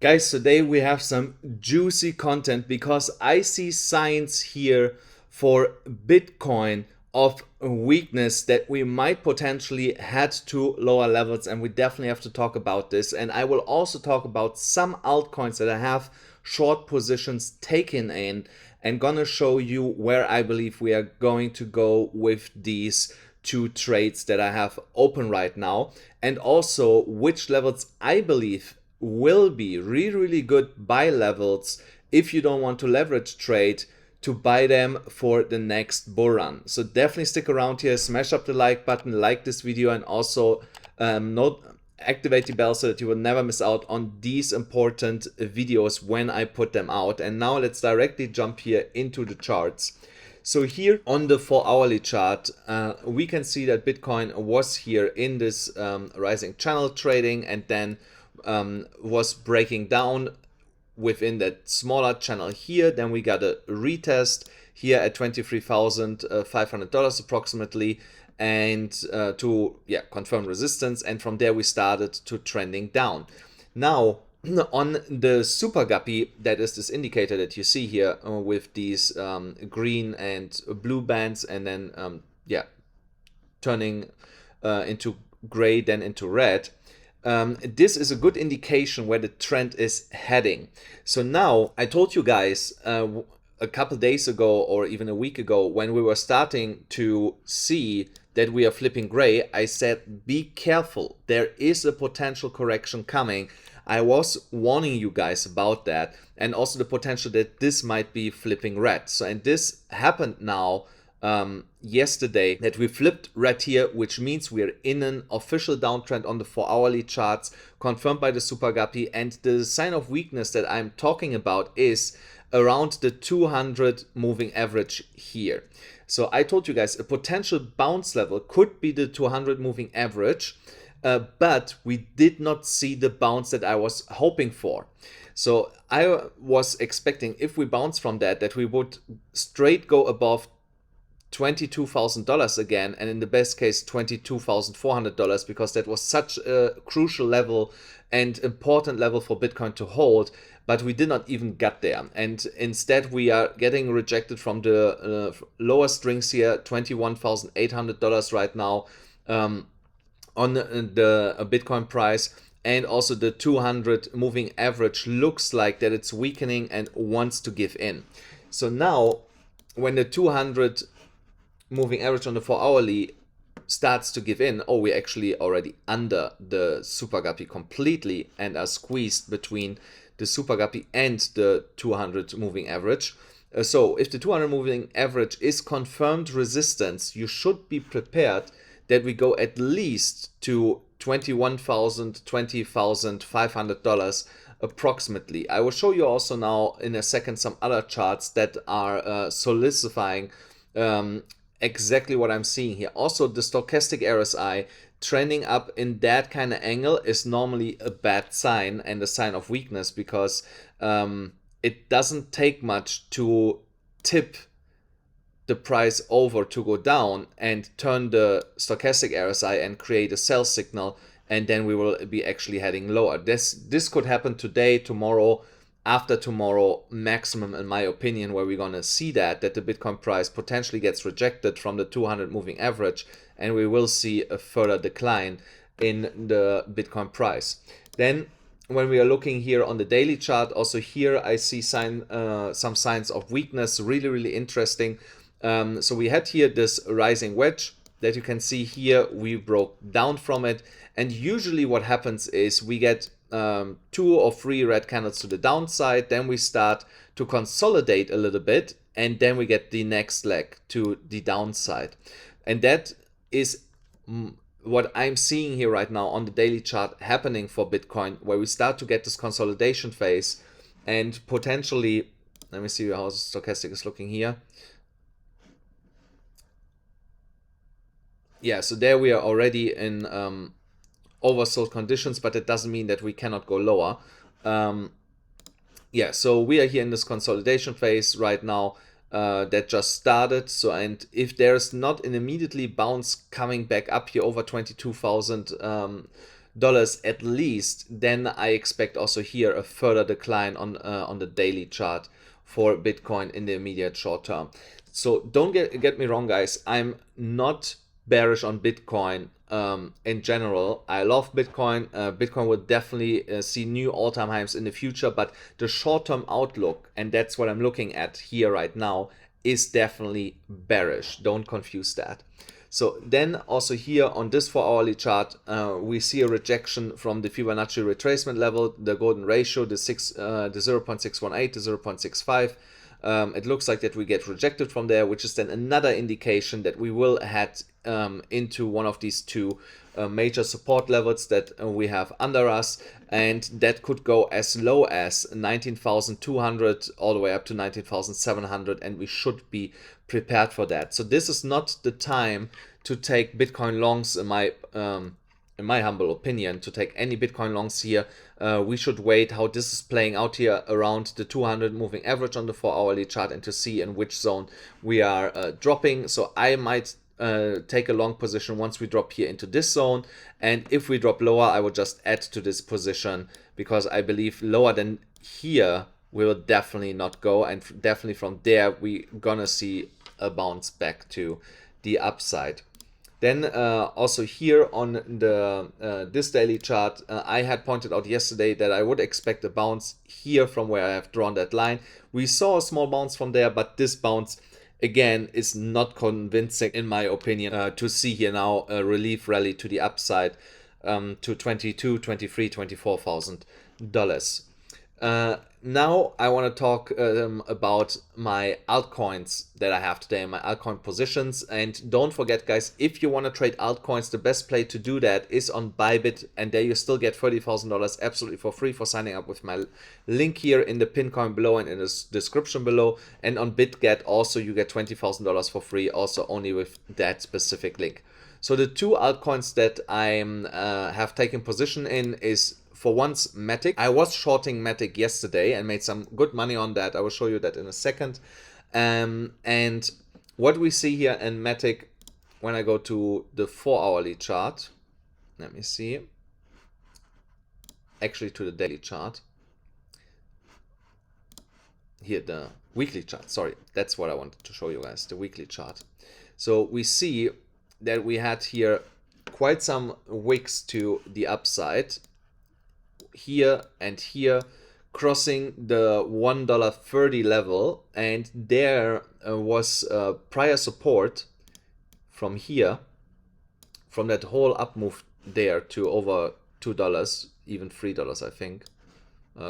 Guys, today we have some juicy content because I see signs here for Bitcoin of a weakness that we might potentially head to lower levels, and we definitely have to talk about this. And I will also talk about some altcoins that I have short positions taken in, and gonna show you where I believe we are going to go with these two trades that I have open right now, and also which levels I believe will be really good buy levels if you don't want to leverage trade to buy them for the next bull run. So definitely stick around here, smash up the like button, like this video, and also activate the bell so that you will never miss out on these important videos when I put them out. And now let's directly jump here into the charts. So here on the 4-hourly chart, we can see that Bitcoin was here in this rising channel trading, and then was breaking down within that smaller channel here. Then we got a retest here at $23,500 approximately, and to confirm resistance, and from there we started to trending down. Now on the super guppy, that is this indicator that you see here with these green and blue bands, and then turning into gray, then into red. This is a good indication where the trend is heading. So now I told you guys a couple days ago or even a week ago, when we were starting to see that we are flipping gray, I said be careful, there is a potential correction coming. I was warning you guys about that, and also the potential that this might be flipping red. So, and this happened now yesterday, that we flipped red here, which means we are in an official downtrend on the 4-hourly charts, confirmed by the super guppy. And the sign of weakness that I'm talking about is around the 200 moving average here. So I told you guys a potential bounce level could be the 200 moving average, but we did not see the bounce that I was hoping for. So I was expecting, if we bounce from that we would straight go above $22,000 again, and in the best case $22,400, because that was such a crucial level and important level for Bitcoin to hold. But we did not even get there, and instead we are getting rejected from the lower strings here, $21,800 right now on the Bitcoin price. And also the 200 moving average looks like that it's weakening and wants to give in. So now when the 200 moving average on the 4-hourly starts to give in, we're actually already under the super guppy completely and are squeezed between the super guppy and the 200 moving average. So if the 200 moving average is confirmed resistance, you should be prepared that we go at least to $21,000, $20,500 approximately. I will show you also now in a second some other charts that are solidifying exactly what I'm seeing here. Also, the stochastic RSI trending up in that kind of angle is normally a bad sign and a sign of weakness, because it doesn't take much to tip the price over to go down and turn the stochastic RSI and create a sell signal, and then we will be actually heading lower. This could happen today, tomorrow, after tomorrow maximum, in my opinion, where we're going to see that the Bitcoin price potentially gets rejected from the 200 moving average, and we will see a further decline in the Bitcoin price. Then when we are looking here on the daily chart, also here I see some signs of weakness, really interesting. So we had here this rising wedge that you can see here. We broke down from it, and usually what happens is we get 2 or 3 red candles to the downside, then we start to consolidate a little bit, and then we get the next leg to the downside. And that is what I'm seeing here right now on the daily chart happening for Bitcoin, where we start to get this consolidation phase, and potentially, let me see how the stochastic is looking here. Yeah, so there we are already in oversold conditions, but it doesn't mean that we cannot go lower. So we are here in this consolidation phase right now that just started. So, and if there's not an immediately bounce coming back up here over 22,000 dollars at least, then I expect also here a further decline on the daily chart for Bitcoin in the immediate short term. So don't get me wrong, guys. I'm not bearish on Bitcoin in general. I love Bitcoin. Bitcoin will definitely see new all-time highs in the future, but the short-term outlook, and that's what I'm looking at here right now, is definitely bearish. Don't confuse that. So then also here on this 4-hourly chart, we see a rejection from the Fibonacci retracement level, the golden ratio, the 0.618 to 0.65. It looks like that we get rejected from there, which is then another indication that we will head into one of these two major support levels that we have under us, and that could go as low as 19,200 all the way up to 19,700, and we should be prepared for that. So this is not the time to take Bitcoin longs, in my humble opinion, to take any Bitcoin longs here. We should wait how this is playing out here around the 200 moving average on the 4-hourly chart and to see in which zone we are dropping. So I might take a long position once we drop here into this zone, and if we drop lower, I will just add to this position, because I believe lower than here we will definitely not go, and definitely from there we gonna see a bounce back to the upside. Then also here on the this daily chart, I had pointed out yesterday that I would expect a bounce here from where I have drawn that line. We saw a small bounce from there, but this bounce again is not convincing in my opinion to see here now a relief rally to the upside to $22,000, $23,000, $24,000. Now I want to talk about my altcoins that I have today, my altcoin positions. And don't forget, guys, if you want to trade altcoins, the best play to do that is on BYBIT, and there you still get $30,000 absolutely for free for signing up with my link here in the pin coin below and in the description below. And on Bitget also you get $20,000 for free, also only with that specific link. So the two altcoins that I have taken position in is, for once, Matic. I was shorting Matic yesterday and made some good money on that. I will show you that in a second. And what we see here in Matic, when I go to the 4-hourly chart, let me see. Actually, to the daily chart. Here, the weekly chart. Sorry, that's what I wanted to show you guys, the weekly chart. So we see that we had here quite some wicks to the upside, here and here, crossing the $1.30 level, and there was prior support from here, from that whole up move there to over $2, even $3, I think,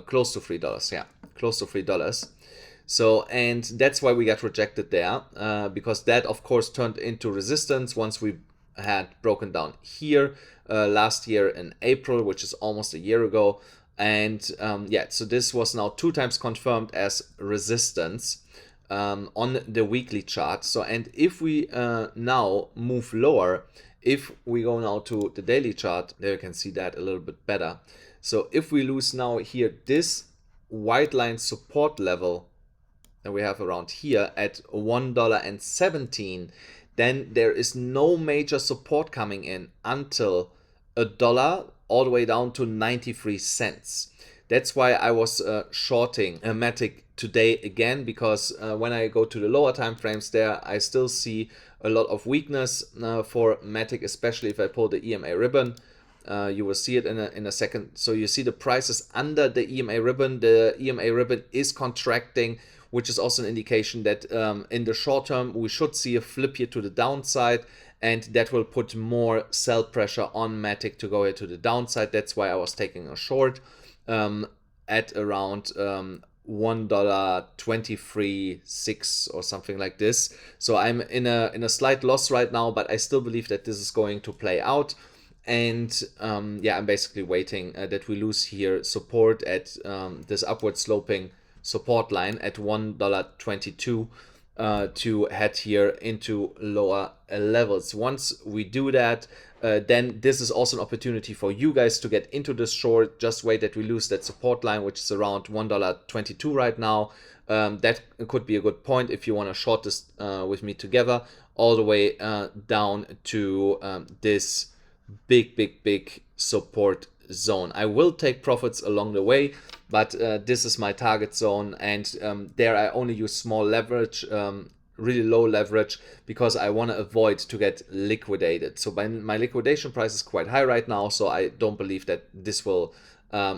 close to $3, yeah, close to $3. So, and that's why we got rejected there, because that of course turned into resistance once we had broken down here last year in April, which is almost a year ago. And yeah, so this was now 2 times confirmed as resistance on the weekly chart. So, and if we now move lower, if we go now to the daily chart, there you can see that a little bit better. So if we lose now here this white line support level that we have around here at $1.17, then there is no major support coming in until $1 all the way down to 93 cents. That's why I was shorting Matic today again, because when I go to the lower time frames there, I still see a lot of weakness for Matic, especially if I pull the EMA ribbon. You will see it in a second. So you see the prices under the EMA ribbon. The EMA ribbon is contracting, which is also an indication that in the short term we should see a flip here to the downside, and that will put more sell pressure on Matic to go here to the downside. That's why I was taking a short at around $1.23.6 or something like this. So I'm in a slight loss right now, but I still believe that this is going to play out. And yeah, I'm basically waiting that we lose here support at this upward sloping support line at $1.22 to head here into lower levels. Once we do that, then this is also an opportunity for you guys to get into this short. Just wait that we lose that support line, which is around $1.22 right now. That could be a good point if you want to short this with me together all the way down to this big support zone. I will take profits along the way, but this is my target zone, and there I only use small leverage, really low leverage, because I want to avoid to get liquidated. So my liquidation price is quite high right now, so I don't believe that this will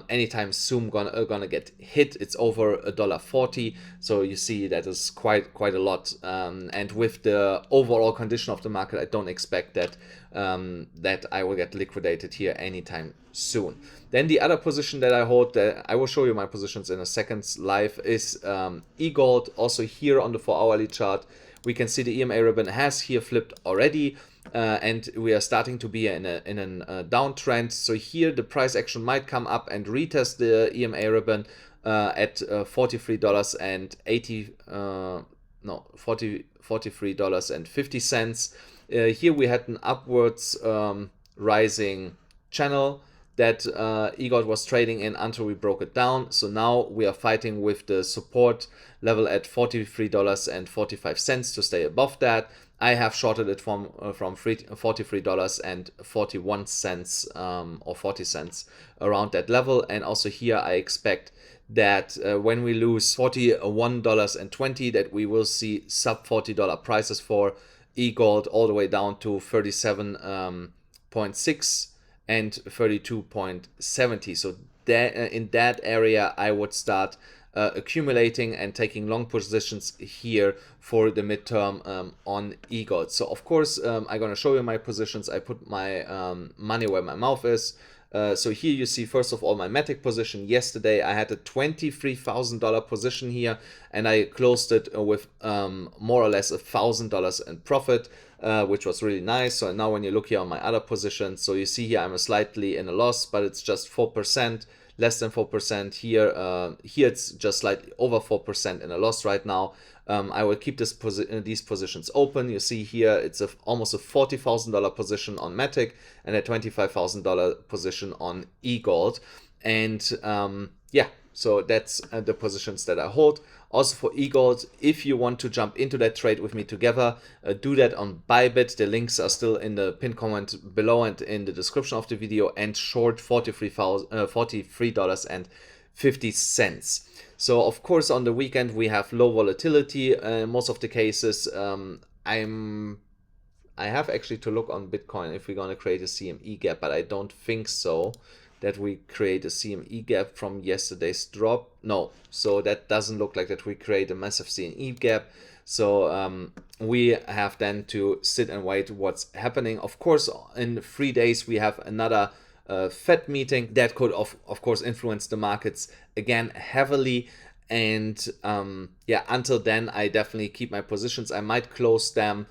anytime soon gonna get hit. It's over $1.40, so you see that is quite a lot, and with the overall condition of the market, I don't expect that that I will get liquidated here anytime soon. Then the other position that I hold, that I will show you my positions in a second live, is eGold. Also here on the 4-hourly chart, we can see the EMA ribbon has here flipped already, and we are starting to be in a downtrend. So here the price action might come up and retest the EMA ribbon at $43.50. Here we had an upwards rising channel that eGold was trading in until we broke it down. So now we are fighting with the support level at $43.45 to stay above that. I have shorted it from $43.41 or 40 cents around that level. And also here I expect that when we lose $41.20, that we will see sub $40 prices for eGold all the way down to 37.6 and 32.70. So that, in that area I would start accumulating and taking long positions here for the midterm on eGold. So of course I'm going to show you my positions. I put my money where my mouth is. So here you see first of all my Matic position. Yesterday I had a $23,000 position here, and I closed it with more or less $1,000 in profit, which was really nice. So now when you look here on my other positions, so you see here I'm slightly in a loss, but it's just 4%, less than 4% here. Here it's just slightly over 4% in a loss right now. I will keep these positions open. You see here it's almost a $40,000 position on Matic and a $25,000 position on eGold. And yeah, so that's the positions that I hold. Also for eGold, if you want to jump into that trade with me together, do that on BYBIT. The links are still in the pinned comment below and in the description of the video, and short $43.50. So of course on the weekend we have low volatility. Most of the cases, I have actually to look on Bitcoin if we're going to create a CME gap, but I don't think so that we create a CME gap from yesterday's drop. No, so that doesn't look like that we create a massive CME gap. So we have then to sit and wait what's happening. Of course, in 3 days we have another Fed meeting that could of course influence the markets again heavily. And yeah, until then I definitely keep my positions. I might close them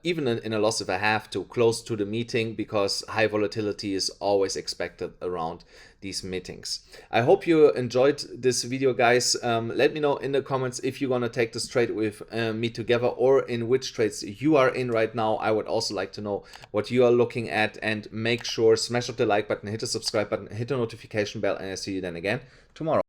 even in a loss if I have to, close to the meeting, because high volatility is always expected around these meetings. I hope you enjoyed this video, guys. Let me know in the comments if you're gonna take this trade with me together, or in which trades you are in right now. I would also like to know what you are looking at, and make sure smash up the like button, hit the subscribe button, hit the notification bell, and I'll see you then again tomorrow.